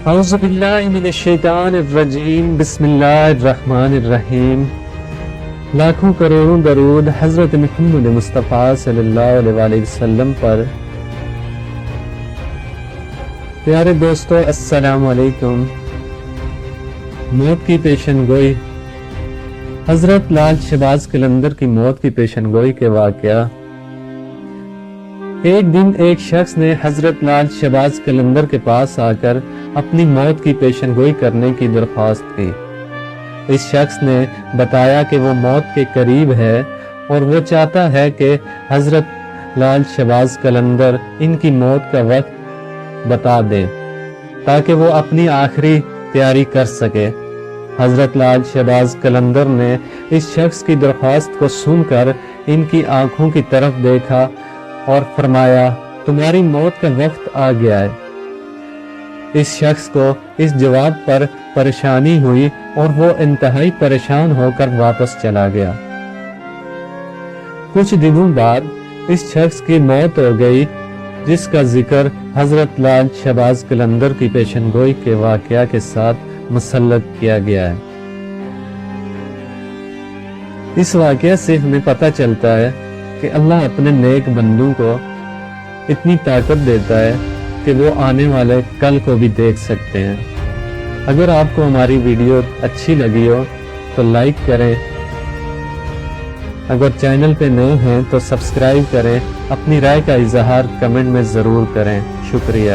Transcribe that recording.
اعوذ باللہ من الشیطان الرجیم، بسم اللہ الرحمن الرحیم۔ لاکھوں کروڑوں درود حضرت محمد مصطفیٰ صلی اللہ علیہ وآلہ وسلم پر۔ پیارے دوستو، السلام علیکم۔ موت کی پیشن گوئی، حضرت لال شہباز قلندر کی موت کی پیشن گوئی کے واقعہ۔ ایک دن ایک شخص نے حضرت لال شہباز قلندر کے پاس آ کر اپنی موت کی پیشن گوئی کرنے کی درخواست کی۔ اس شخص نے بتایا کہ وہ موت کے قریب ہے اور وہ چاہتا ہے کہ حضرت لال شہباز قلندر ان کی موت کا وقت بتا دیں تاکہ وہ اپنی آخری تیاری کر سکے۔ حضرت لال شہباز قلندر نے اس شخص کی درخواست کو سن کر ان کی آنکھوں کی طرف دیکھا اور فرمایا، تمہاری موت کا وقت آ گیا ہے۔ اس شخص کو اس جواب پر پریشانی ہوئی اور وہ انتہائی پریشان ہو کر واپس چلا گیا۔ کچھ دنوں بعد اس شخص کی موت ہو گئی، جس کا ذکر حضرت لال شہباز قلندر کی پیشن گوئی کے واقعہ کے ساتھ مسلط کیا گیا ہے۔ اس واقعہ سے ہمیں پتہ چلتا ہے کہ اللہ اپنے نیک بندوں کو اتنی طاقت دیتا ہے کہ وہ آنے والے کل کو بھی دیکھ سکتے ہیں۔ اگر آپ کو ہماری ویڈیو اچھی لگی ہو تو لائک کریں، اگر چینل پہ نئے ہیں تو سبسکرائب کریں، اپنی رائے کا اظہار کمنٹ میں ضرور کریں۔ شکریہ۔